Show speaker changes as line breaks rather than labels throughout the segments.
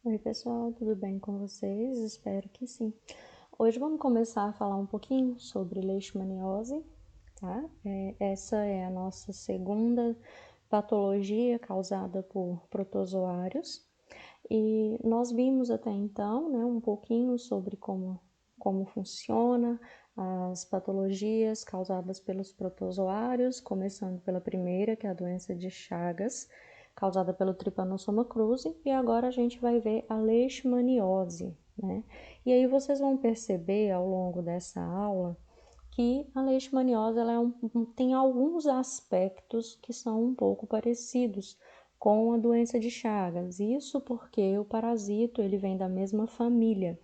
Oi, pessoal, tudo bem com vocês? Espero que sim. Hoje vamos começar a falar um pouquinho sobre leishmaniose, tá? Essa é a nossa segunda patologia causada por protozoários e nós vimos até então, né, um pouquinho sobre como funciona as patologias causadas pelos protozoários, começando pela primeira, que é a doença de Chagas, causada pelo Trypanosoma cruzi, e agora a gente vai ver a leishmaniose, né? E aí vocês vão perceber ao longo dessa aula que a leishmaniose tem alguns aspectos que são um pouco parecidos com a doença de Chagas. Isso porque o parasito ele vem da mesma família.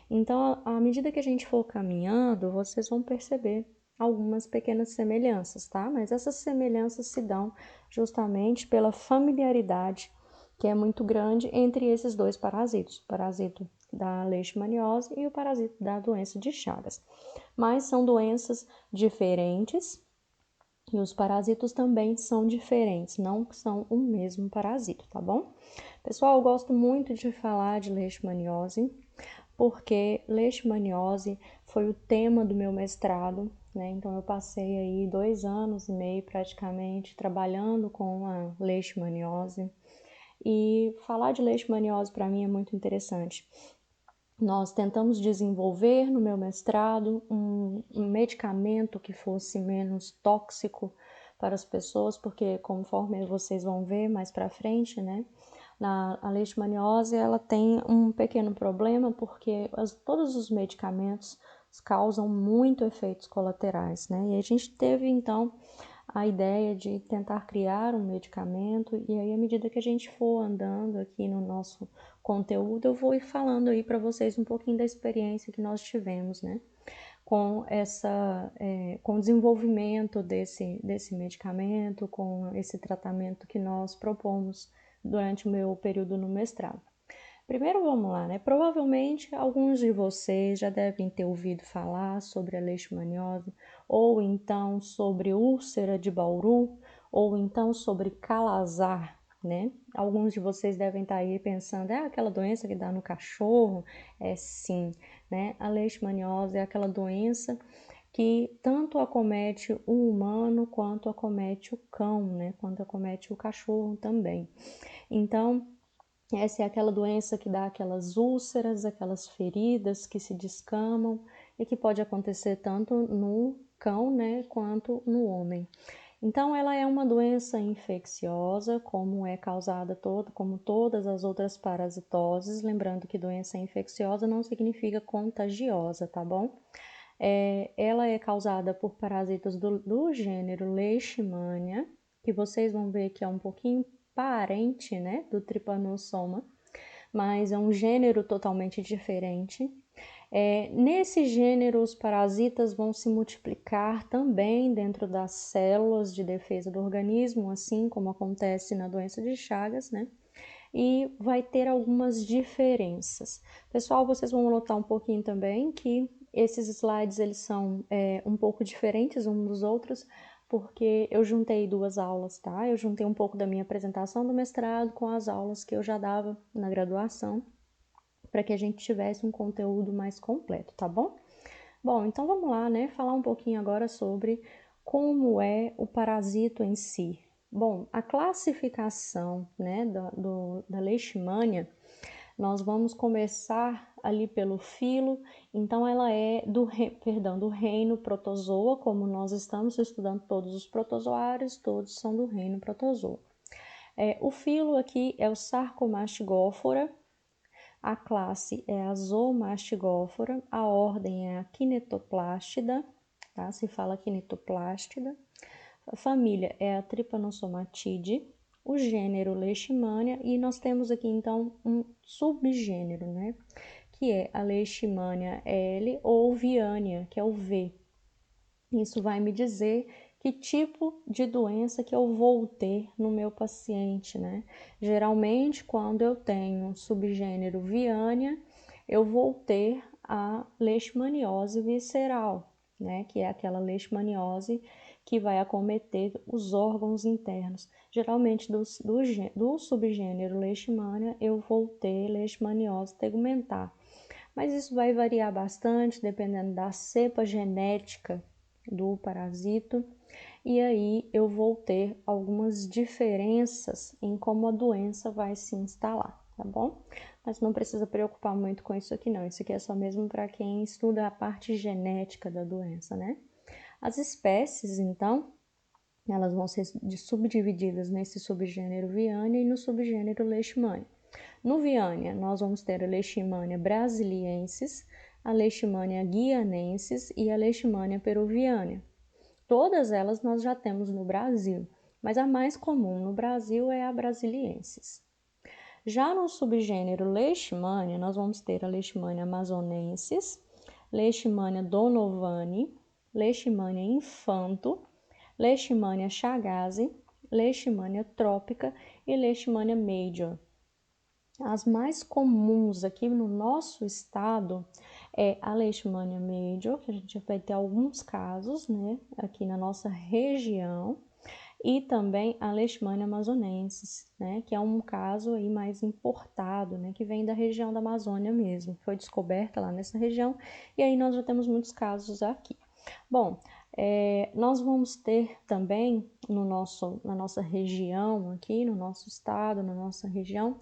Então, à medida que a gente for caminhando, vocês vão perceber algumas pequenas semelhanças, tá? Mas essas semelhanças se dão justamente pela familiaridade que é muito grande entre esses dois parasitos, o parasito da leishmaniose e o parasito da doença de Chagas. Mas são doenças diferentes e os parasitos também são diferentes, não são o mesmo parasito, tá bom? Pessoal, eu gosto muito de falar de leishmaniose, porque leishmaniose foi o tema do meu mestrado, né? Então eu passei aí 2 anos e meio praticamente trabalhando com a leishmaniose e falar de leishmaniose para mim é muito interessante. Nós tentamos desenvolver no meu mestrado um medicamento que fosse menos tóxico para as pessoas, porque conforme vocês vão ver mais para frente, né, a leishmaniose ela tem um pequeno problema porque todos os medicamentos causam muito efeitos colaterais, né? E a gente teve então a ideia de tentar criar um medicamento e aí à medida que a gente for andando aqui no nosso conteúdo, eu vou ir falando aí para vocês um pouquinho da experiência que nós tivemos, né? Com o desenvolvimento desse medicamento, com esse tratamento que nós propomos durante o meu período no mestrado. Primeiro vamos lá, né? Provavelmente alguns de vocês já devem ter ouvido falar sobre a leishmaniose, ou então sobre úlcera de Bauru, ou então sobre calazar, né? Alguns de vocês devem estar aí pensando, é aquela doença que dá no cachorro? É sim, né? A leishmaniose é aquela doença que tanto acomete o humano quanto acomete o cão, né? Quanto acomete o cachorro também. Então, essa é aquela doença que dá aquelas úlceras, aquelas feridas que se descamam e que pode acontecer tanto no cão, né, quanto no homem. Então, ela é uma doença infecciosa, como é causada como todas as outras parasitoses. Lembrando que doença infecciosa não significa contagiosa, tá bom? Ela é causada por parasitas do gênero Leishmania, que vocês vão ver que é um pouquinho parente, né, do Trypanosoma, mas é um gênero totalmente diferente. Nesse gênero, os parasitas vão se multiplicar também dentro das células de defesa do organismo, assim como acontece na doença de Chagas, né? E vai ter algumas diferenças. Pessoal, vocês vão notar um pouquinho também que esses slides eles são um pouco diferentes uns dos outros, porque eu juntei duas aulas, tá? Eu juntei um pouco da minha apresentação do mestrado com as aulas que eu já dava na graduação, para que a gente tivesse um conteúdo mais completo, tá bom? Bom, então vamos lá, né? Falar um pouquinho agora sobre como é o parasito em si. Bom, a classificação, né, da Leishmania, nós vamos começar ali pelo filo, então ela é do reino Protozoa, como nós estamos estudando todos os protozoários, todos são do reino Protozoa. O filo aqui é o Sarcomastigófora, a classe é a Zoomastigófora, a ordem é a Kinetoplástida, tá? Se fala Kinetoplástida. A família é a Trypanosomatidae, o gênero Leishmania, e nós temos aqui então um subgênero, né? Que é a Leishmania L ou Viania, que é o V. Isso vai me dizer que tipo de doença que eu vou ter no meu paciente, né? Geralmente, quando eu tenho um subgênero Viania, eu vou ter a leishmaniose visceral, né? Que é aquela leishmaniose que vai acometer os órgãos internos. Geralmente do subgênero Leishmania eu vou ter leishmaniose tegumentar, mas isso vai variar bastante dependendo da cepa genética do parasito, e aí eu vou ter algumas diferenças em como a doença vai se instalar, tá bom? Mas não precisa preocupar muito com isso aqui não, isso aqui é só mesmo para quem estuda a parte genética da doença, né? As espécies, então, elas vão ser subdivididas nesse subgênero Viania e no subgênero Leishmania. No Viania, nós vamos ter a Leishmania brasiliensis, a Leishmania guianensis e a Leishmania peruviana. Todas elas nós já temos no Brasil, mas a mais comum no Brasil é a brasiliensis. Já no subgênero Leishmania, nós vamos ter a Leishmania amazonensis, Leishmania donovani, Leishmania infanto, Leishmania chagas, Leishmania trópica e Leishmania major. As mais comuns aqui no nosso estado é a Leishmania major, que a gente vai ter alguns casos, né, aqui na nossa região, e também a Leishmania amazonensis, né, que é um caso aí mais importado, né, que vem da região da Amazônia mesmo, foi descoberta lá nessa região, e aí nós já temos muitos casos aqui. Bom, nós vamos ter também na nossa região aqui, no nosso estado, na nossa região,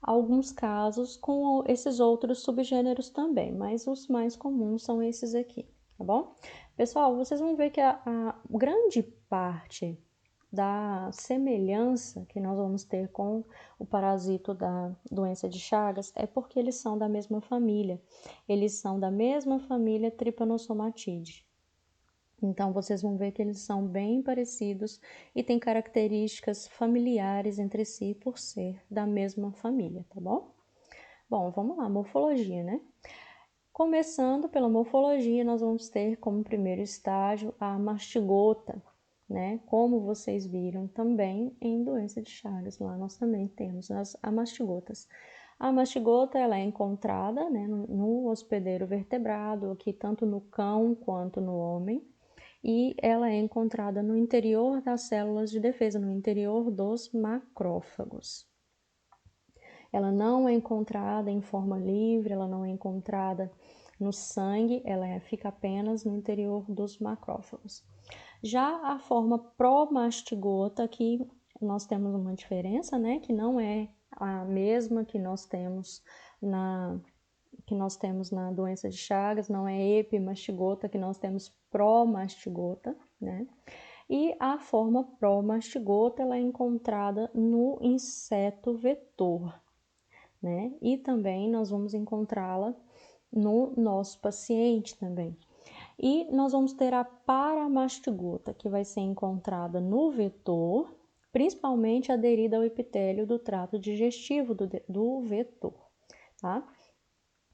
alguns casos com esses outros subgêneros também, mas os mais comuns são esses aqui, tá bom? Pessoal, vocês vão ver que a grande parte da semelhança que nós vamos ter com o parasito da doença de Chagas é porque eles são da mesma família, eles são da mesma família Trypanosomatidae. Então, vocês vão ver que eles são bem parecidos e têm características familiares entre si por ser da mesma família, tá bom? Bom, vamos lá, morfologia, né? Começando pela morfologia, nós vamos ter como primeiro estágio a mastigota, né? Como vocês viram também em doença de Chagas, lá nós também temos as mastigotas. A mastigota, ela é encontrada, né, no hospedeiro vertebrado, aqui tanto no cão quanto no homem, e ela é encontrada no interior das células de defesa, no interior dos macrófagos. Ela não é encontrada em forma livre, ela não é encontrada no sangue, ela fica apenas no interior dos macrófagos. Já a forma promastigota, aqui nós temos uma diferença, né, que não é a mesma que nós temos na doença de Chagas, não é epimastigota, que nós temos promastigota, né? E a forma promastigota, ela é encontrada no inseto vetor, né? E também nós vamos encontrá-la no nosso paciente também. E nós vamos ter a paramastigota, que vai ser encontrada no vetor, principalmente aderida ao epitélio do trato digestivo do vetor, tá?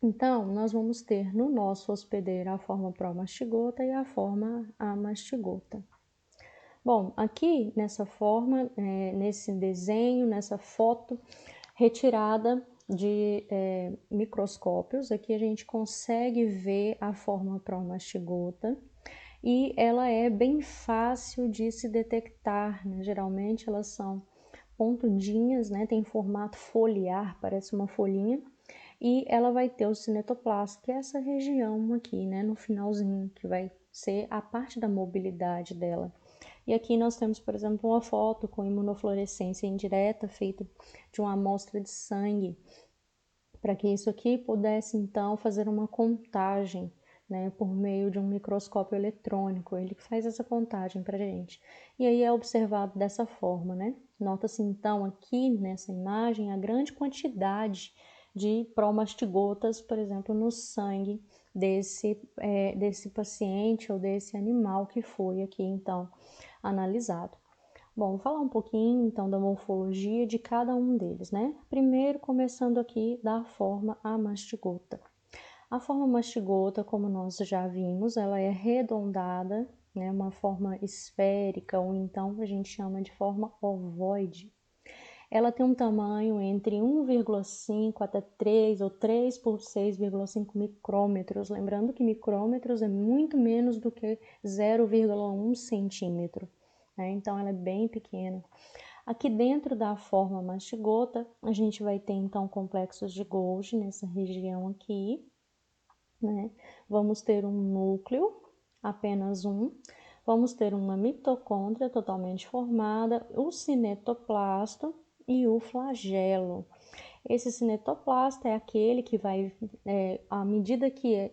Então, nós vamos ter no nosso hospedeiro a forma promastigota e a forma amastigota. Bom, aqui nessa forma, nesse desenho, nessa foto retirada de microscópios, aqui a gente consegue ver a forma promastigota e ela é bem fácil de se detectar, né? Geralmente elas são pontudinhas, né? Tem formato foliar, parece uma folhinha, e ela vai ter o cinetoplasto, que é essa região aqui, né, no finalzinho, que vai ser a parte da mobilidade dela. E aqui nós temos, por exemplo, uma foto com imunofluorescência indireta feita de uma amostra de sangue, para que isso aqui pudesse então fazer uma contagem, né, por meio de um microscópio eletrônico, ele faz essa contagem para a gente. E aí é observado dessa forma, né? Nota-se então aqui nessa imagem a grande quantidade de promastigotas, por exemplo, no sangue desse paciente ou desse animal que foi aqui então analisado. Bom, vou falar um pouquinho então da morfologia de cada um deles, né? Primeiro, começando aqui da forma amastigota. A forma mastigota, como nós já vimos, ela é arredondada, né? Uma forma esférica, ou então a gente chama de forma ovoide. ela tem um tamanho entre 1,5 até 3 ou 3 por 6,5 micrômetros. Lembrando que micrômetros é muito menos do que 0,1 centímetro, né? Então ela é bem pequena. Aqui dentro da forma mastigota, a gente vai ter então complexos de Golgi nessa região aqui, né? Vamos ter um núcleo, apenas um. Vamos ter uma mitocôndria totalmente formada, o cinetoplasto e o flagelo. Esse cinetoplasto é aquele que vai, à medida que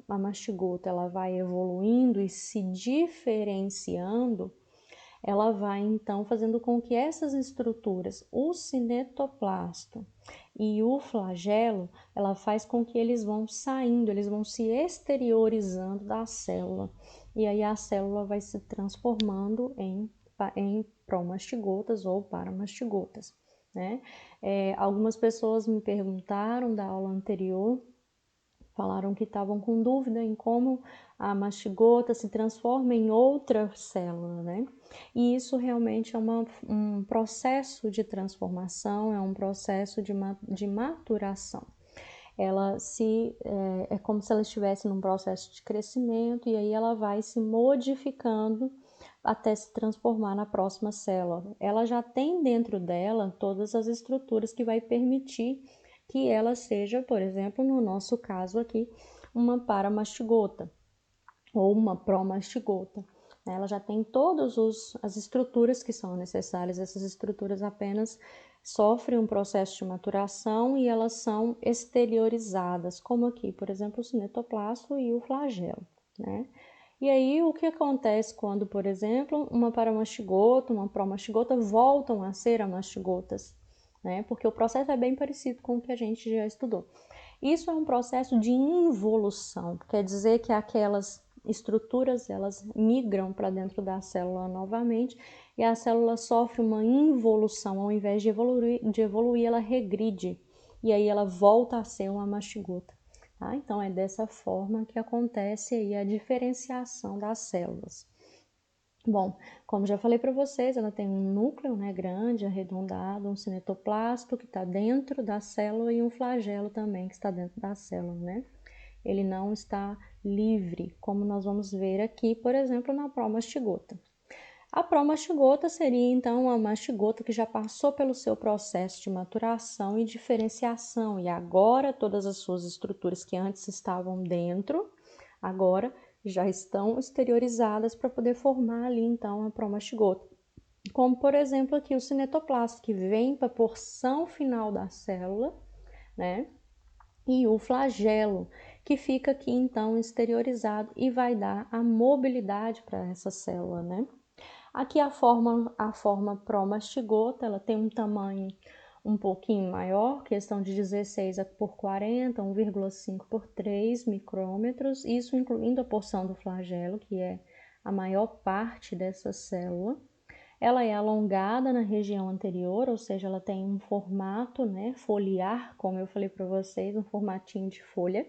a mastigota ela vai evoluindo e se diferenciando, ela vai então fazendo com que essas estruturas, o cinetoplasto e o flagelo, ela faz com que eles vão saindo, eles vão se exteriorizando da célula. E aí a célula vai se transformando em promastigotas ou paramastigotas, né? Algumas pessoas me perguntaram da aula anterior, falaram que estavam com dúvida em como a mastigota se transforma em outra célula, né? E isso realmente é um processo de transformação, é um processo de maturação. É como se ela estivesse num processo de crescimento e aí ela vai se modificando até se transformar na próxima célula. Ela já tem dentro dela todas as estruturas que vai permitir que ela seja, por exemplo, no nosso caso aqui, uma paramastigota ou uma promastigota. Ela já tem todas as estruturas que são necessárias, essas estruturas apenas sofrem um processo de maturação e elas são exteriorizadas, como aqui, por exemplo, o cinetoplasto e o flagelo, né? E aí, o que acontece quando, por exemplo, uma paramastigota, uma promastigota voltam a ser amastigotas, né? Porque o processo é bem parecido com o que a gente já estudou. Isso é um processo de involução, quer dizer que aquelas estruturas elas migram para dentro da célula novamente e a célula sofre uma involução, ao invés de evoluir ela regride e aí ela volta a ser uma mastigota. Tá? Então é dessa forma que acontece aí a diferenciação das células. Bom, como já falei para vocês, ela tem um núcleo, né, grande, arredondado, um cinetoplasto que está dentro da célula e um flagelo também que está dentro da célula, né? Ele não está livre, como nós vamos ver aqui, por exemplo, na promastigota. A promastigota seria, então, uma mastigota que já passou pelo seu processo de maturação e diferenciação, e agora todas as suas estruturas que antes estavam dentro, agora já estão exteriorizadas para poder formar ali, então, a promastigota. Como, por exemplo, aqui o cinetoplasto, que vem para a porção final da célula, né? E o flagelo, que fica aqui então exteriorizado e vai dar a mobilidade para essa célula, né? Aqui a forma promastigota, ela tem um tamanho um pouquinho maior, questão de 16 por 40, 1,5 por 3 micrômetros, isso incluindo a porção do flagelo, que é a maior parte dessa célula. Ela é alongada na região anterior, ou seja, ela tem um formato, né, foliar, como eu falei para vocês, um formatinho de folha.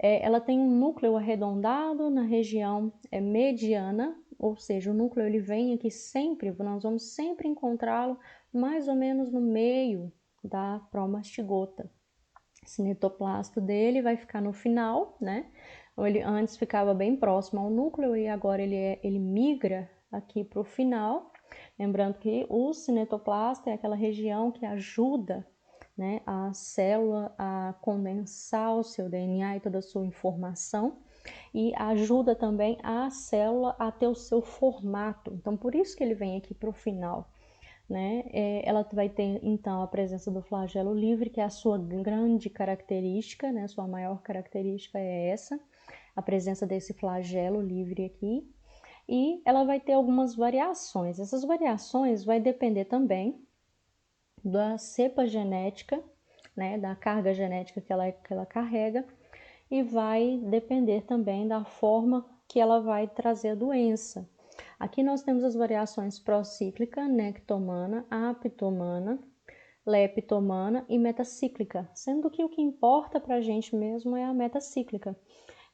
Ela tem um núcleo arredondado na região mediana, ou seja, o núcleo ele vem aqui sempre, nós vamos sempre encontrá-lo mais ou menos no meio da promastigota. O cinetoplasto dele vai ficar no final, né? Ele antes ficava bem próximo ao núcleo e agora ele migra aqui para o final. Lembrando que o cinetoplasto é aquela região que ajuda, né, a célula a condensar o seu DNA e toda a sua informação e ajuda também a célula a ter o seu formato. Então, por isso que ele vem aqui para o final, né? Ela vai ter, então, a presença do flagelo livre, que é a sua grande característica, né? Sua maior característica é essa, a presença desse flagelo livre aqui. E ela vai ter algumas variações. Essas variações vai depender também da cepa genética, né, da carga genética que ela carrega, e vai depender também da forma que ela vai trazer a doença. Aqui nós temos as variações procíclica, nectomana, aptomana, leptomana e metacíclica, sendo que o que importa para a gente mesmo é a metacíclica,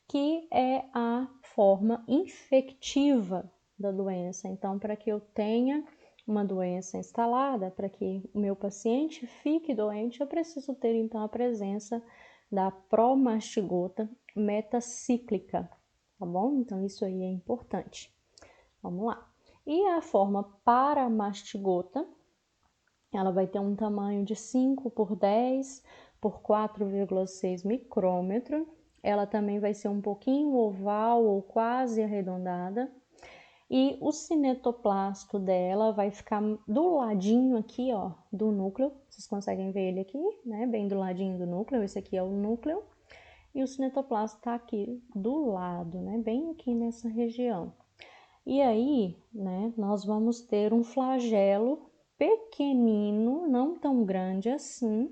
que é a forma infectiva da doença. Então, para que eu tenha uma doença instalada, para que o meu paciente fique doente, eu preciso ter então a presença da promastigota metacíclica, tá bom? Então isso aí é importante. Vamos lá. E a forma paramastigota, ela vai ter um tamanho de 5 por 10 por 4,6 micrômetro. Ela também vai ser um pouquinho oval ou quase arredondada. E o cinetoplasto dela vai ficar do ladinho aqui, ó, do núcleo. Vocês conseguem ver ele aqui, né? Bem do ladinho do núcleo. Esse aqui é o núcleo. E o cinetoplasto tá aqui do lado, né? Bem aqui nessa região. E aí, né, nós vamos ter um flagelo pequenino, não tão grande assim,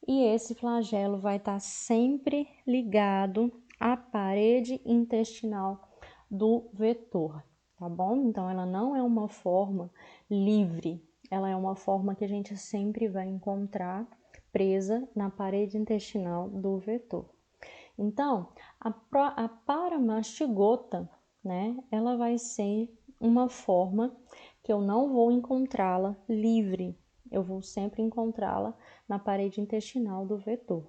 e esse flagelo vai estar sempre ligado à parede intestinal do vetor, tá bom? Então, ela não é uma forma livre, ela é uma forma que a gente sempre vai encontrar presa na parede intestinal do vetor. Então, a paramastigota, né, ela vai ser uma forma que eu não vou encontrá-la livre, eu vou sempre encontrá-la na parede intestinal do vetor.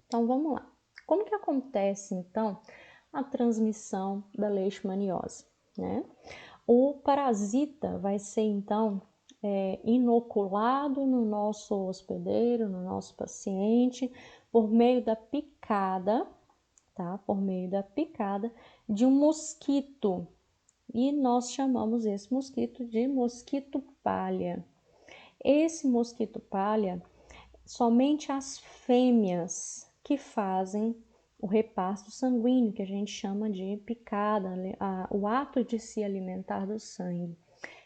Então, vamos lá. Como que acontece, então, a transmissão da leishmaniose, né? O parasita vai ser, então, inoculado no nosso hospedeiro, no nosso paciente, por meio da picada, tá? Por meio da picada de um mosquito. E nós chamamos esse mosquito de mosquito palha. Esse mosquito palha, somente as fêmeas que fazem o repasto sanguíneo, que a gente chama de picada, o ato de se alimentar do sangue.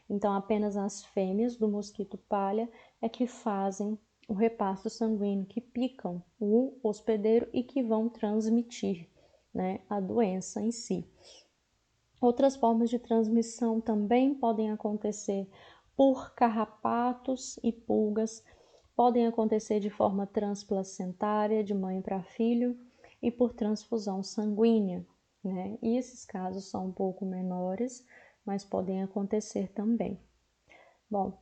Então, apenas as fêmeas do mosquito palha é que fazem o repasto sanguíneo, que picam o hospedeiro e que vão transmitir, né, a doença em si. Outras formas de transmissão também podem acontecer por carrapatos e pulgas, podem acontecer de forma transplacentária, de mãe para filho, e por transfusão sanguínea, né? E esses casos são um pouco menores, mas podem acontecer também. Bom,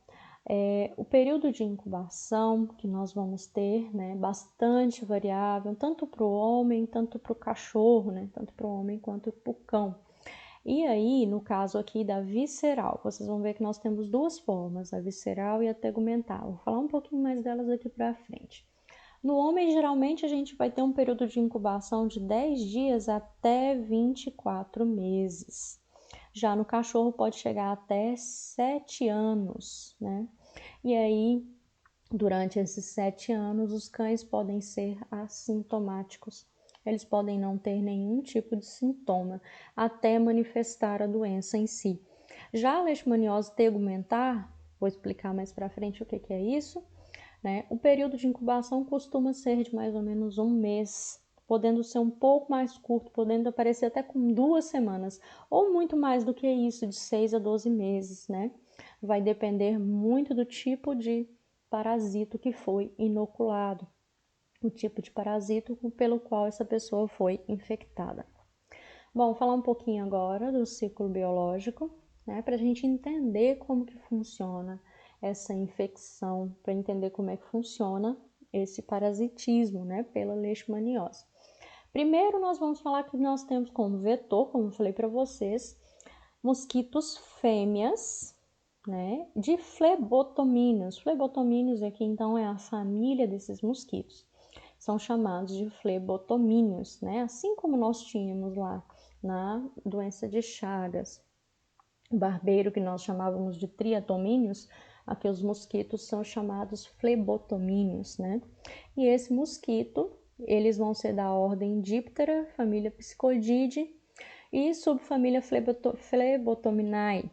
o período de incubação que nós vamos ter, né, bastante variável, tanto para o homem, tanto para o cachorro, né, tanto para o homem quanto para o cão. E aí, no caso aqui da visceral, vocês vão ver que nós temos duas formas, a visceral e a tegumental. Vou falar um pouquinho mais delas aqui para frente. No homem, geralmente, a gente vai ter um período de incubação de 10 dias até 24 meses. Já no cachorro pode chegar até 7 anos, né? E aí, durante esses 7 anos, os cães podem ser assintomáticos. Eles podem não ter nenhum tipo de sintoma até manifestar a doença em si. Já a leishmaniose tegumentar, vou explicar mais para frente o que é isso, né? O período de incubação costuma ser de mais ou menos um mês, podendo ser um pouco mais curto, podendo aparecer até com 2 semanas, ou muito mais do que isso, de 6 a 12 meses, né? Vai depender muito do tipo de parasito que foi inoculado, o tipo de parasito pelo qual essa pessoa foi infectada. Bom, falar um pouquinho agora do ciclo biológico, né, para a gente entender como que funciona essa infecção, para entender como é que funciona esse parasitismo, né, pela leishmaniose. Primeiro, nós vamos falar que nós temos como vetor, como eu falei para vocês, mosquitos fêmeas, né, de flebotomíneos. Flebotomíneos aqui, então, é a família desses mosquitos. São chamados de flebotomíneos, né, assim como nós tínhamos lá na doença de Chagas, barbeiro, que nós chamávamos de triatomíneos, aqui os mosquitos são chamados flebotomíneos, né? E esse mosquito, eles vão ser da ordem Diptera, família Psicodidae e subfamília Flebotominae,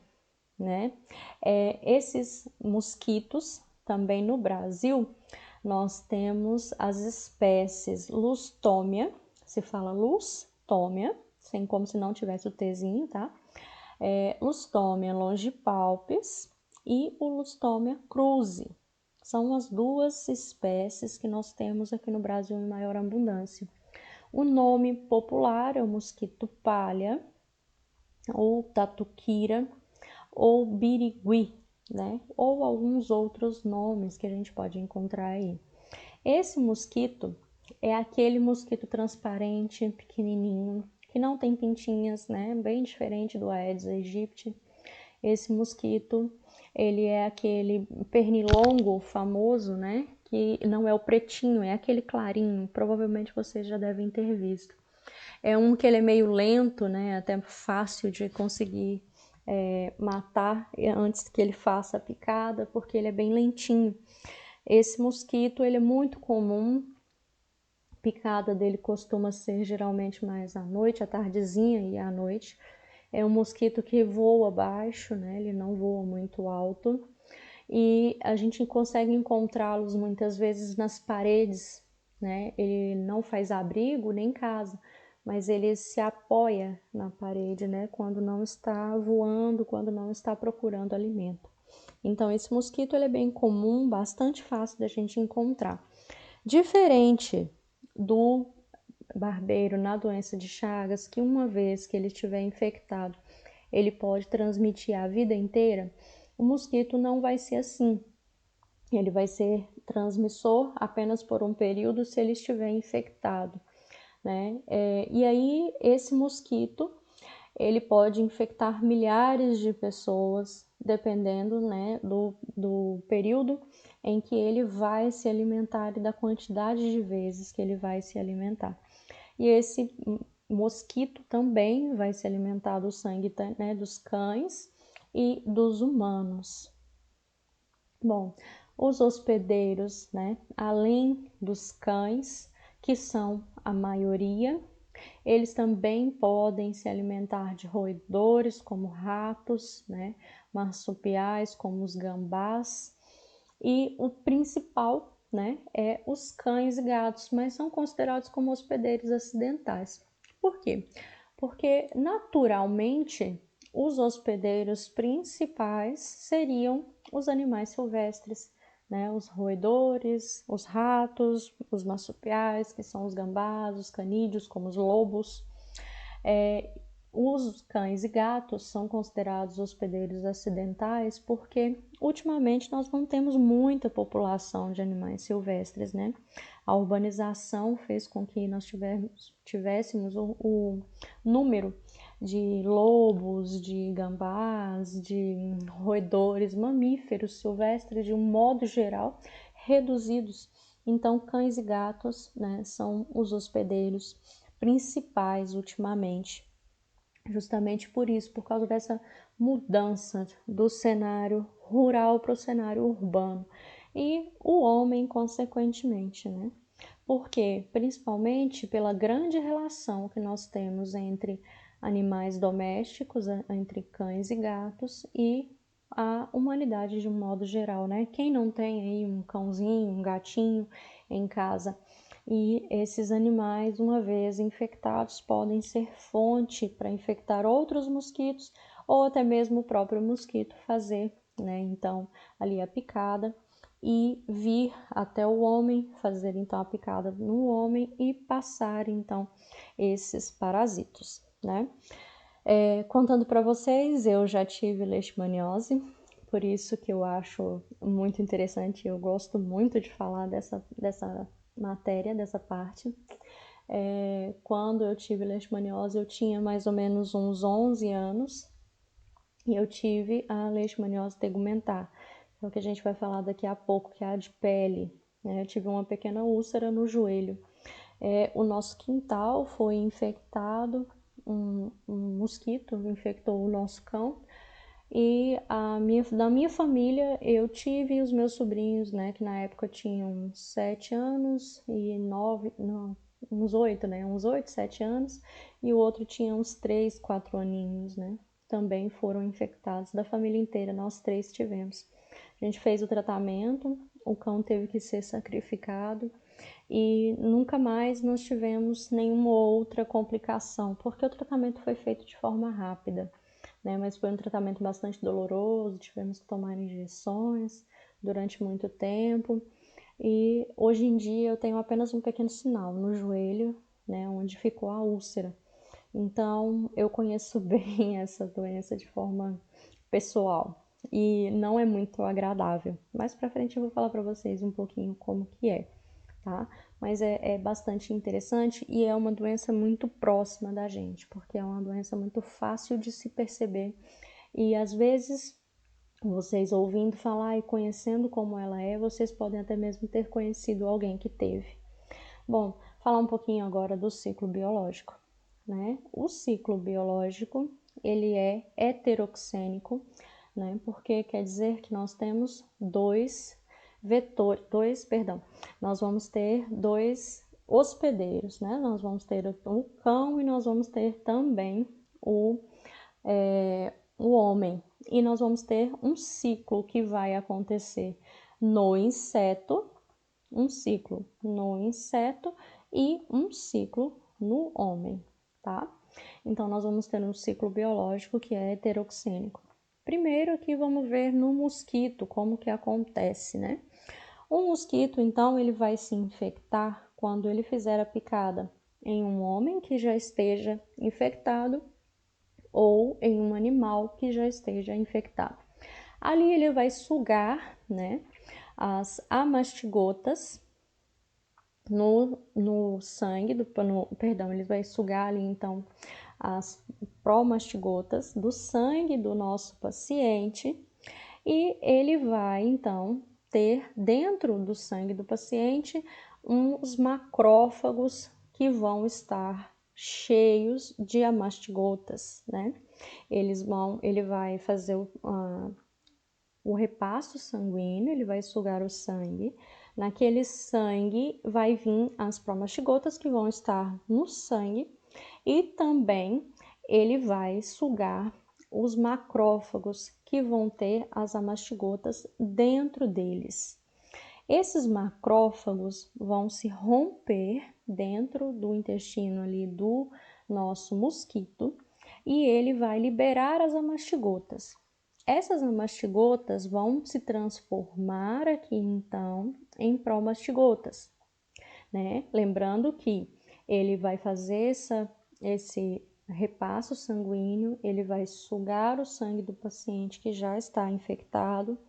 né? Esses mosquitos, também no Brasil, nós temos as espécies Lustomia, se fala Lustomia, sem como se não tivesse o Tzinho, tá? Lustomia longipalpis e o Lustomia cruzi. São as duas espécies que nós temos aqui no Brasil em maior abundância. O nome popular é o mosquito palha, ou tatuquira, ou birigui, né? Ou alguns outros nomes que a gente pode encontrar aí. Esse mosquito é aquele mosquito transparente, pequenininho, que não tem pintinhas, né? Bem diferente do Aedes aegypti. Esse mosquito, ele é aquele pernilongo famoso, né? Que não é o pretinho, é aquele clarinho. Provavelmente vocês já devem ter visto. É um que ele é meio lento, né? Até fácil de conseguir matar antes que ele faça a picada, porque ele é bem lentinho. Esse mosquito, ele é muito comum. A picada dele costuma ser geralmente mais à noite, à tardezinha e à noite. É um mosquito que voa baixo, né? Ele não voa muito alto. E a gente consegue encontrá-los muitas vezes nas paredes, né? Ele não faz abrigo nem casa, mas ele se apoia na parede, né? Quando não está voando, quando não está procurando alimento. Então, esse mosquito ele é bem comum, bastante fácil da gente encontrar. Diferente do barbeiro na doença de Chagas, que uma vez que ele estiver infectado, ele pode transmitir a vida inteira, o mosquito não vai ser assim. Ele vai ser transmissor apenas por um período se ele estiver infectado, né? E aí, esse mosquito, ele pode infectar milhares de pessoas, dependendo, né, do período em que ele vai se alimentar e da quantidade de vezes que ele vai se alimentar. E esse mosquito também vai se alimentar do sangue, né, dos cães e dos humanos. Bom, os hospedeiros, né, além dos cães, que são a maioria, eles também podem se alimentar de roedores, como ratos, né, marsupiais, como os gambás, e o principal, né, é os cães e gatos, mas são considerados como hospedeiros acidentais. Por quê? Porque naturalmente os hospedeiros principais seriam os animais silvestres, né? Os roedores, os ratos, os marsupiais, que são os gambás, os canídeos, como os lobos. Os cães e gatos são considerados hospedeiros acidentais porque ultimamente nós não temos muita população de animais silvestres, né? A urbanização fez com que nós tivéssemos o número de lobos, de gambás, de roedores, mamíferos silvestres de um modo geral reduzidos. Então, cães e gatos, né, são os hospedeiros principais ultimamente. Justamente por isso, por causa dessa mudança do cenário rural para o cenário urbano. E o homem, consequentemente, né? Porque, principalmente pela grande relação que nós temos entre animais domésticos, entre cães e gatos, e a humanidade de um modo geral, né? Quem não tem aí um cãozinho, um gatinho em casa? E esses animais, uma vez infectados, podem ser fonte para infectar outros mosquitos ou até mesmo o próprio mosquito fazer, né? Então, ali a picada e vir até o homem, fazer então a picada no homem e passar então esses parasitos, né? Contando para vocês, eu já tive leishmaniose, por isso que eu acho muito interessante, eu gosto muito de falar dessa matéria, dessa parte. Quando eu tive leishmaniose, eu tinha mais ou menos uns 11 anos e eu tive a leishmaniose tegumentar, que é o que a gente vai falar daqui a pouco, que é a de pele. Né? Eu tive uma pequena úlcera no joelho. O nosso quintal foi infectado, um mosquito infectou o nosso cão. E da minha família, eu tive os meus sobrinhos, né, que na época tinham 7 anos e 9, não, uns 8, né, uns 8, 7 anos, e o outro tinha uns 3, 4 aninhos, né, também foram infectados, da família inteira, nós 3 tivemos. A gente fez o tratamento, o cão teve que ser sacrificado, e nunca mais nós tivemos nenhuma outra complicação, porque o tratamento foi feito de forma rápida, né? Mas foi um tratamento bastante doloroso, tivemos que tomar injeções durante muito tempo. E hoje em dia eu tenho apenas um pequeno sinal no joelho, né, onde ficou a úlcera. Então eu conheço bem essa doença de forma pessoal. e não é muito agradável. Mais pra frente eu vou falar para vocês um pouquinho como que é, tá? Mas é bastante interessante e é uma doença muito próxima da gente, porque é uma doença muito fácil de se perceber e às vezes vocês ouvindo falar e conhecendo como ela é, vocês podem até mesmo ter conhecido alguém que teve. Bom, falar um pouquinho agora do ciclo biológico, né? O ciclo biológico, ele é heteroxênico, né? Porque quer dizer que nós temos nós vamos ter dois hospedeiros, né? Nós vamos ter o cão e nós vamos ter também o homem. E nós vamos ter um ciclo que vai acontecer no inseto, um ciclo no inseto e um ciclo no homem, tá? Então, nós vamos ter um ciclo biológico que é heteroxênico. Primeiro aqui vamos ver no mosquito como que acontece, né? O mosquito, então, ele vai se infectar quando ele fizer a picada em um homem que já esteja infectado ou em um animal que já esteja infectado. Ali ele vai sugar, né, as amastigotas no sangue, ele vai sugar ali então as promastigotas do sangue do nosso paciente e ele vai então ter dentro do sangue do paciente uns macrófagos que vão estar cheios de amastigotas, né? Ele vai fazer o repasto sanguíneo, ele vai sugar o sangue. Naquele sangue vai vir as promastigotas que vão estar no sangue e também ele vai sugar os macrófagos que vão ter as amastigotas dentro deles. Esses macrófagos vão se romper dentro do intestino ali do nosso mosquito e ele vai liberar as amastigotas. Essas amastigotas vão se transformar aqui então em promastigotas, né? Lembrando que ele vai fazer esse repasso sanguíneo, ele vai sugar o sangue do paciente que já está infectado.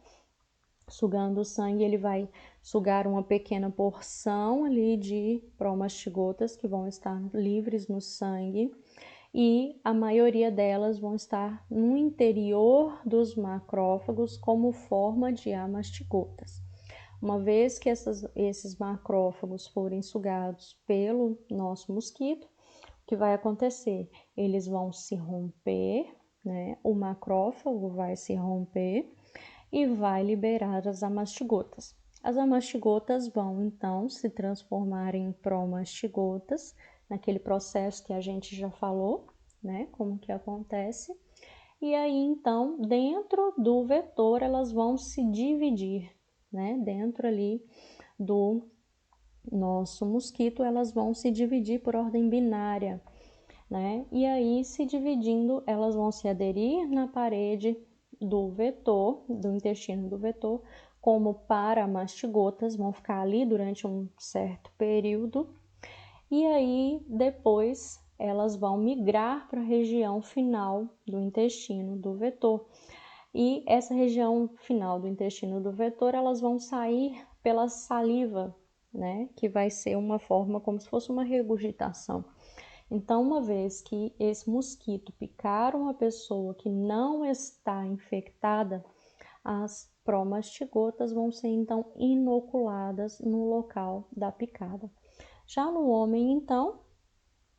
Sugando o sangue, ele vai sugar uma pequena porção ali de promastigotas que vão estar livres no sangue e a maioria delas vão estar no interior dos macrófagos como forma de amastigotas. Uma vez que esses macrófagos forem sugados pelo nosso mosquito, o que vai acontecer? Eles vão se romper, né? O macrófago vai se romper e vai liberar as amastigotas. As amastigotas vão então se transformar em promastigotas, naquele processo que a gente já falou, né? Como que acontece. E aí então, dentro do vetor, elas vão se dividir, né? Dentro ali do nosso mosquito, elas vão se dividir por ordem binária, né? E aí, se dividindo, elas vão se aderir na parede do vetor, do intestino do vetor, como paramastigotas, vão ficar ali durante um certo período, e aí depois elas vão migrar para a região final do intestino do vetor. E essa região final do intestino do vetor, elas vão sair pela saliva, né? Que vai ser uma forma como se fosse uma regurgitação. Então, uma vez que esse mosquito picar uma pessoa que não está infectada, as promastigotas vão ser então inoculadas no local da picada. Já no homem, então,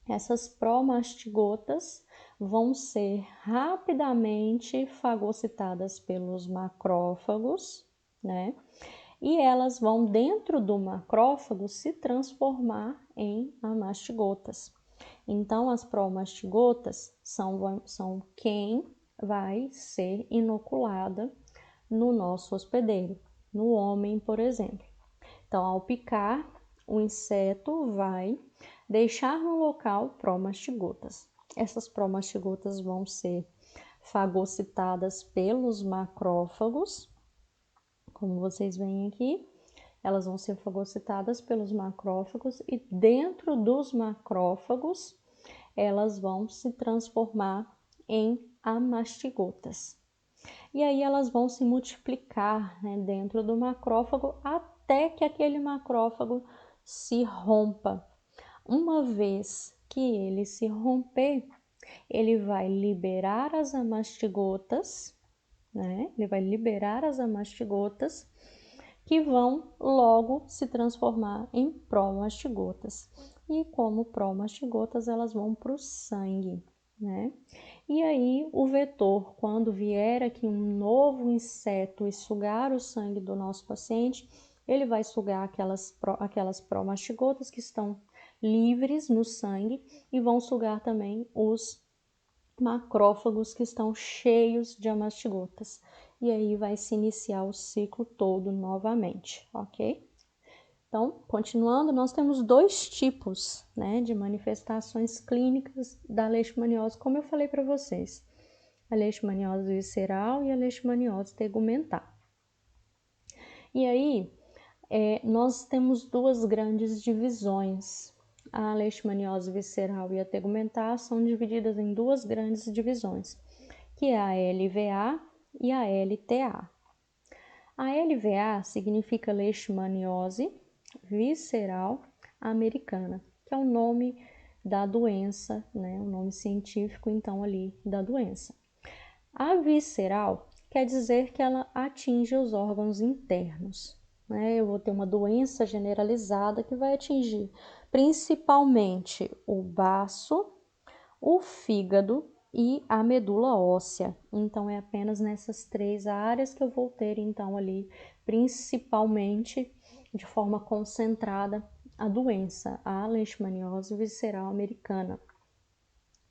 essas promastigotas vão ser rapidamente fagocitadas pelos macrófagos, né? E elas vão dentro do macrófago se transformar em amastigotas. Então, as promastigotas são quem vai ser inoculada no nosso hospedeiro, no homem, por exemplo. Então, ao picar, o inseto vai deixar no local promastigotas. Essas promastigotas vão ser fagocitadas pelos macrófagos, como vocês veem aqui, elas vão ser fagocitadas pelos macrófagos e dentro dos macrófagos elas vão se transformar em amastigotas. e aí elas vão se multiplicar, né, dentro do macrófago até que aquele macrófago se rompa. Uma vez que ele se romper, ele vai liberar as amastigotas, né? Ele vai liberar as amastigotas que vão logo se transformar em promastigotas. E como promastigotas, elas vão para o sangue, né? E aí o vetor, quando vier aqui um novo inseto e sugar o sangue do nosso paciente, ele vai sugar aquelas promastigotas que estão livres no sangue e vão sugar também os macrófagos que estão cheios de amastigotas. E aí vai se iniciar o ciclo todo novamente, ok? Então, continuando, nós temos dois tipos, né, de manifestações clínicas da leishmaniose, como eu falei para vocês. A leishmaniose visceral e a leishmaniose tegumentar. E aí, nós temos duas grandes divisões. A leishmaniose visceral e a tegumentar são divididas em duas grandes divisões, que é a LVA e a LTA. A LVA significa leishmaniose visceral americana, que é o nome da doença, né? O nome científico, então, ali da doença. A visceral quer dizer que ela atinge os órgãos internos, né? Eu vou ter uma doença generalizada que vai atingir principalmente o baço, o fígado e a medula óssea. Então, é apenas nessas três áreas que eu vou ter, então, ali, principalmente, de forma concentrada, a doença, a leishmaniose visceral americana.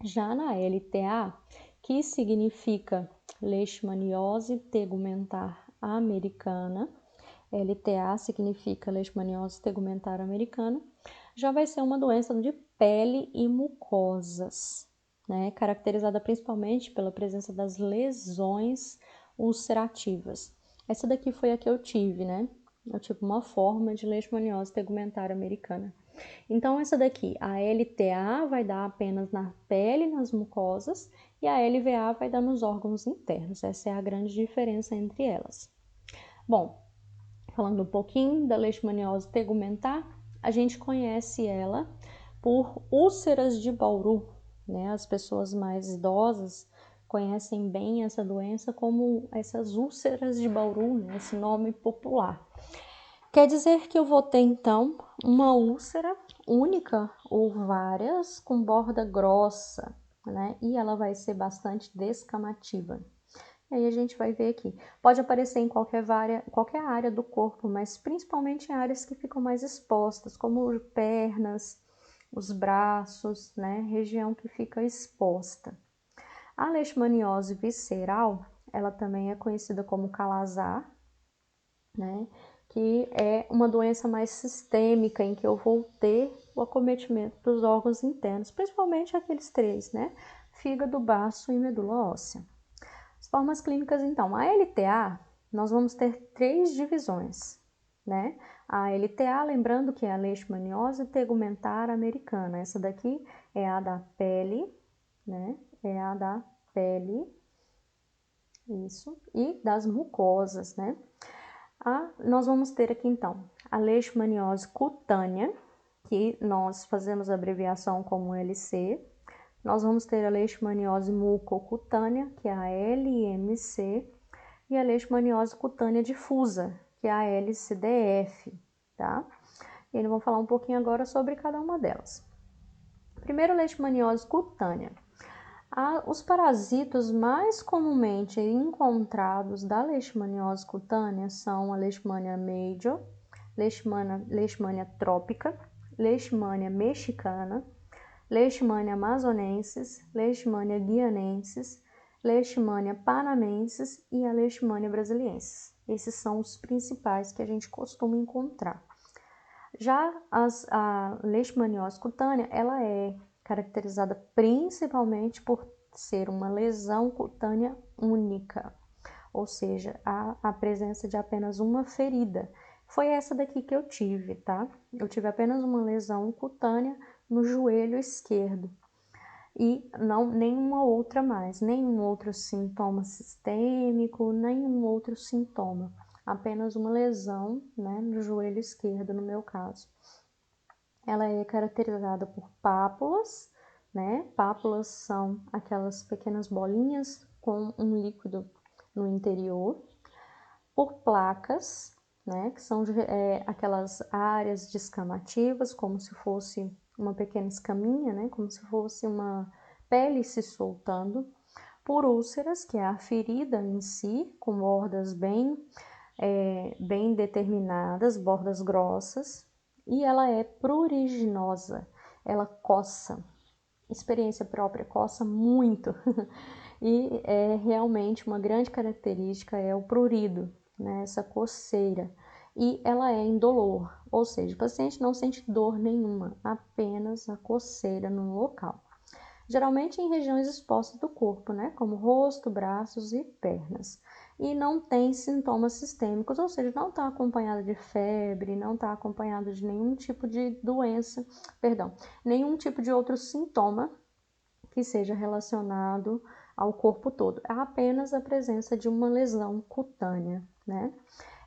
Já na LTA, que significa leishmaniose tegumentar americana, LTA significa leishmaniose tegumentar americana, já vai ser uma doença de pele e mucosas, né? Caracterizada principalmente pela presença das lesões ulcerativas. Essa daqui foi a que eu tive, né? Eu tive uma forma de leishmaniose tegumentar americana. Então, essa daqui, a LTA vai dar apenas na pele, nas mucosas, e a LVA vai dar nos órgãos internos. Essa é a grande diferença entre elas. Bom, falando um pouquinho da leishmaniose tegumentar, a gente conhece ela por úlceras de Bauru, né? As pessoas mais idosas conhecem bem essa doença como essas úlceras de Bauru, né? Esse nome popular. Quer dizer que eu vou ter, então, uma úlcera única ou várias com borda grossa, né? E ela vai ser bastante descamativa. E aí a gente vai ver aqui. Pode aparecer em qualquer área do corpo, mas principalmente em áreas que ficam mais expostas, como pernas, os braços, né? Região que fica exposta. A leishmaniose visceral, ela também é conhecida como calazar, né? Que é uma doença mais sistêmica, em que eu vou ter o acometimento dos órgãos internos, principalmente aqueles três, né? Fígado, baço e medula óssea. As formas clínicas, então, a LTA, nós vamos ter três divisões, né? A LTA, lembrando que é a leishmaniose tegumentar americana. Essa daqui é a da pele, né? É a da pele, isso, e das mucosas, né? Nós vamos ter aqui, então, a leishmaniose cutânea, que nós fazemos a abreviação como LC. Nós vamos ter a leishmaniose mucocutânea, que é a LMC, e a leishmaniose cutânea difusa, que é a LCDF, tá? E eles vão falar um pouquinho agora sobre cada uma delas. Primeiro, leishmaniose cutânea. Os parasitos mais comumente encontrados da leishmaniose cutânea são a Leishmania major, Leishmania trópica, Leishmania mexicana, Leishmania amazonensis, Leishmania guianensis, Leishmania panamensis e a Leishmania brasiliensis. Esses são os principais que a gente costuma encontrar. Já a leishmaniose cutânea, ela é caracterizada principalmente por ser uma lesão cutânea única, ou seja, a presença de apenas uma ferida. Foi essa daqui que eu tive, tá? Eu tive apenas uma lesão cutânea no joelho esquerdo. e não nenhuma outra mais, nenhum outro sintoma sistêmico, nenhum outro sintoma, apenas uma lesão, né, no joelho esquerdo, no meu caso. Ela é caracterizada por pápulas, né? Pápulas são aquelas pequenas bolinhas com um líquido no interior, por placas, né? Que são aquelas áreas descamativas, como se fosse uma pequena escaminha, né? Como se fosse uma pele se soltando, por úlceras, que é a ferida em si, com bordas bem determinadas, bordas grossas, e ela é pruriginosa, ela coça, experiência própria, coça muito, e realmente uma grande característica é o prurido, né, essa coceira, e ela é indolor, ou seja, o paciente não sente dor nenhuma, apenas a coceira no local. Geralmente em regiões expostas do corpo, né, como rosto, braços e pernas. E não tem sintomas sistêmicos, ou seja, não está acompanhado de febre, não está acompanhado de nenhum tipo de doença, nenhum tipo de outro sintoma que seja relacionado ao corpo todo. É apenas a presença de uma lesão cutânea, né?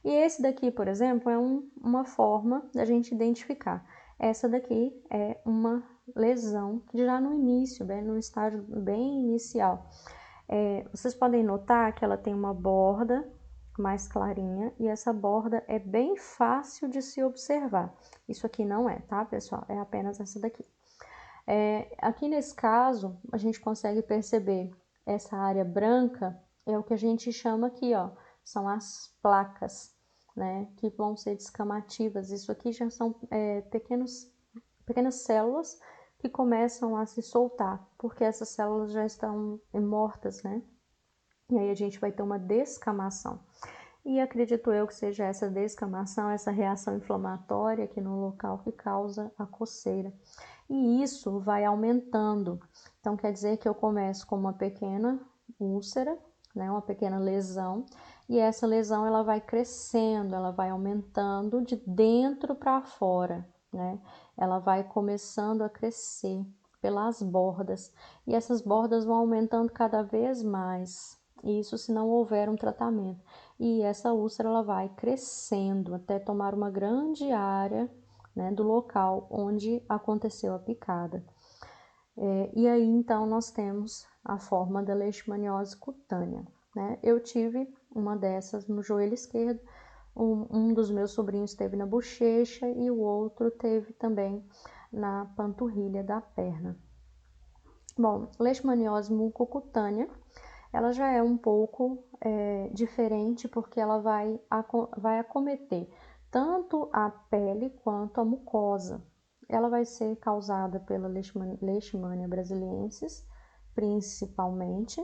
E esse daqui, por exemplo, é uma forma da gente identificar. Essa daqui é uma lesão já no início, no estágio bem inicial. Vocês podem notar que ela tem uma borda mais clarinha e essa borda é bem fácil de se observar. Isso aqui não é, tá, pessoal? É apenas essa daqui. Aqui nesse caso, a gente consegue perceber essa área branca, é o que a gente chama aqui, ó, são as placas, né, que vão ser descamativas. Isso aqui já são pequenas células que começam a se soltar, porque essas células já estão mortas, né? E aí a gente vai ter uma descamação. E acredito eu que seja essa descamação, essa reação inflamatória aqui no local que causa a coceira. E isso vai aumentando. Então quer dizer que eu começo com uma pequena úlcera, né, uma pequena lesão, e essa lesão ela vai crescendo, ela vai aumentando de dentro para fora, né? Ela vai começando a crescer pelas bordas, e essas bordas vão aumentando cada vez mais. Isso se não houver um tratamento. E essa úlcera ela vai crescendo até tomar uma grande área, né, do local onde aconteceu a picada. E aí então nós temos a forma da leishmaniose cutânea, né? Eu tive uma dessas no joelho esquerdo, um dos meus sobrinhos teve na bochecha e o outro teve também na panturrilha da perna. Bom, leishmaniose mucocutânea, ela já é um pouco diferente porque ela vai acometer tanto a pele quanto a mucosa. Ela vai ser causada pela Leishmania brasiliensis, principalmente,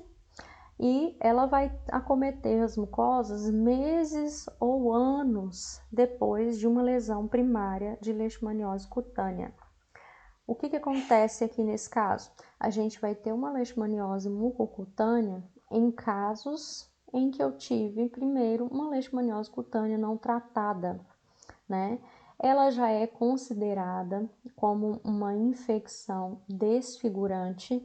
e ela vai acometer as mucosas meses ou anos depois de uma lesão primária de leishmaniose cutânea. O que acontece aqui nesse caso? A gente vai ter uma leishmaniose mucocutânea em casos em que eu tive primeiro uma leishmaniose cutânea não tratada, né? Ela já é considerada como uma infecção desfigurante,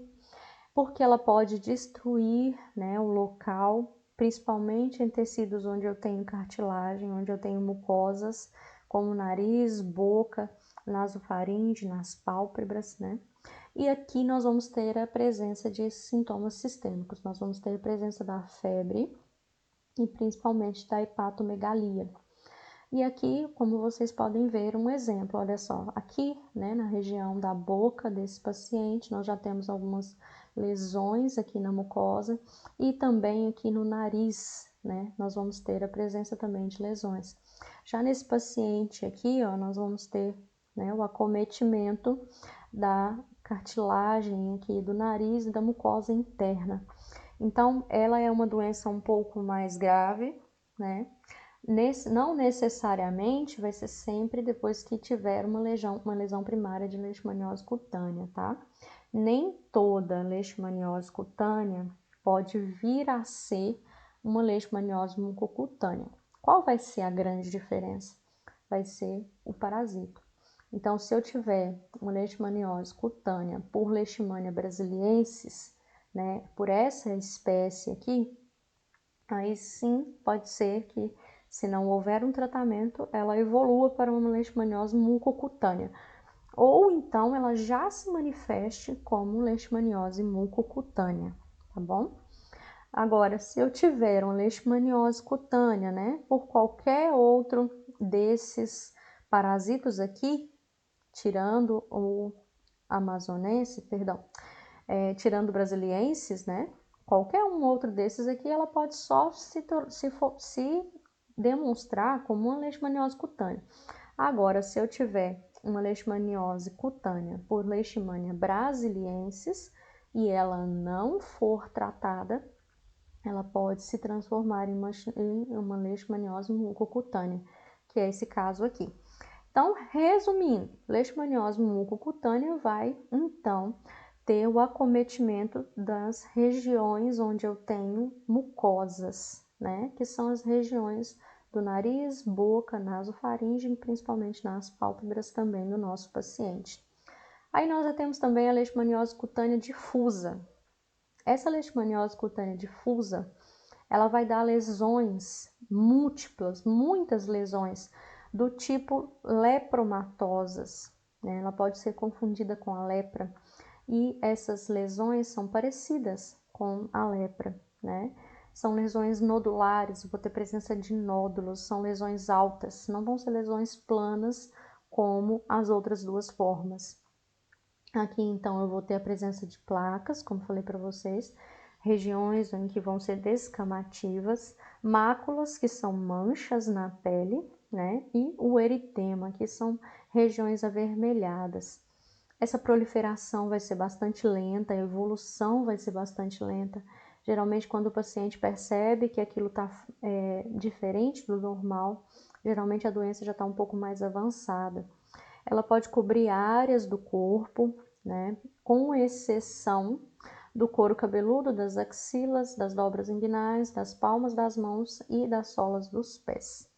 porque ela pode destruir, né, o local, principalmente em tecidos onde eu tenho cartilagem, onde eu tenho mucosas, como nariz, boca, nasofaringe, nas pálpebras, né? E aqui nós vamos ter a presença de sintomas sistêmicos, nós vamos ter a presença da febre e principalmente da hepatomegalia. E aqui, como vocês podem ver, um exemplo, olha só, aqui, né, na região da boca desse paciente, nós já temos algumas lesões aqui na mucosa e também aqui no nariz, né, nós vamos ter a presença também de lesões. Já nesse paciente aqui, ó, nós vamos ter, né, o acometimento da cartilagem aqui do nariz e da mucosa interna. Então, ela é uma doença um pouco mais grave, né? Não necessariamente vai ser sempre depois que tiver uma lesão primária de leishmaniose cutânea, tá? Nem toda leishmaniose cutânea pode vir a ser uma leishmaniose mucocutânea. Qual vai ser a grande diferença? Vai ser o parasito. Então, se eu tiver uma leishmaniose cutânea por Leishmania brasiliensis, né, por essa espécie aqui, aí sim pode ser que, se não houver um tratamento, ela evolua para uma leishmaniose mucocutânea. Ou então ela já se manifeste como leishmaniose mucocutânea, tá bom? Agora, se eu tiver uma leishmaniose cutânea, né, por qualquer outro desses parasitos aqui, tirando o amazonense, perdão, tirando o brasiliensis, né, qualquer um outro desses aqui, ela pode só se demonstrar como uma leishmaniose cutânea. Agora, se eu tiver uma leishmaniose cutânea por Leishmania brasiliensis e ela não for tratada, ela pode se transformar em uma leishmaniose mucocutânea, que é esse caso aqui. Então, resumindo, leishmaniose mucocutânea vai, então, ter o acometimento das regiões onde eu tenho mucosas, né? Que são as regiões do nariz, boca, nasofaringe, principalmente nas pálpebras também do nosso paciente. Aí nós já temos também a leishmaniose cutânea difusa. Essa leishmaniose cutânea difusa, ela vai dar lesões múltiplas, muitas lesões, do tipo lepromatosas, né? Ela pode ser confundida com a lepra, e essas lesões são parecidas com a lepra, né? São lesões nodulares, vou ter presença de nódulos, são lesões altas, não vão ser lesões planas como as outras duas formas. Aqui, então, eu vou ter a presença de placas, como falei para vocês, regiões em que vão ser descamativas, máculas, que são manchas na pele, né? E o eritema, que são regiões avermelhadas. Essa proliferação vai ser bastante lenta, a evolução vai ser bastante lenta. Geralmente, quando o paciente percebe que aquilo está diferente do normal, geralmente a doença já está um pouco mais avançada. Ela pode cobrir áreas do corpo, né, com exceção do couro cabeludo, das axilas, das dobras inguinais, das palmas das mãos e das solas dos pés.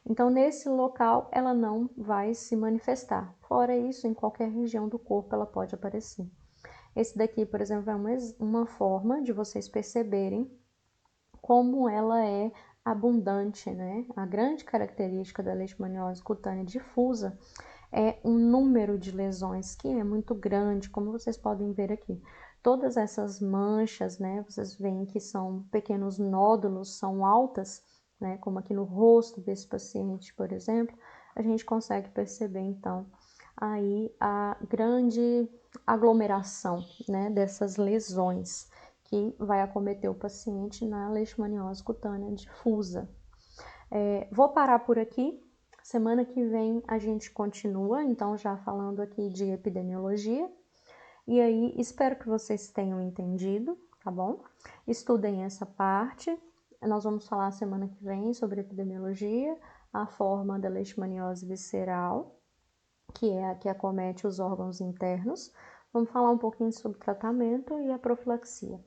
Então, nesse local, ela não vai se manifestar. Fora isso, em qualquer região do corpo ela pode aparecer. Esse daqui, por exemplo, é uma forma de vocês perceberem como ela é abundante, né? A grande característica da leishmaniose cutânea difusa é um número de lesões que é muito grande, como vocês podem ver aqui. Todas essas manchas, né, vocês veem que são pequenos nódulos, são altas, né, como aqui no rosto desse paciente, por exemplo, a gente consegue perceber, então, aí a grande aglomeração, né, dessas lesões que vai acometer o paciente na leishmaniose cutânea difusa. Vou parar por aqui. Semana que vem a gente continua, então já falando aqui de epidemiologia. E aí, espero que vocês tenham entendido, tá bom? Estudem essa parte. Nós vamos falar semana que vem sobre epidemiologia, a forma da leishmaniose visceral, que é a que acomete os órgãos internos. Vamos falar um pouquinho sobre tratamento e a profilaxia.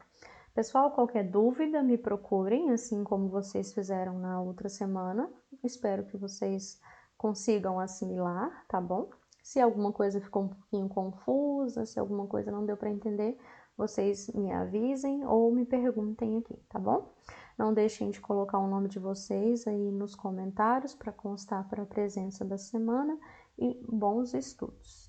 Pessoal, qualquer dúvida, me procurem, assim como vocês fizeram na outra semana. Espero que vocês consigam assimilar, tá bom? Se alguma coisa ficou um pouquinho confusa, se alguma coisa não deu para entender, vocês me avisem ou me perguntem aqui, tá bom? Não deixem de colocar o nome de vocês aí nos comentários para constar para a presença da semana e bons estudos!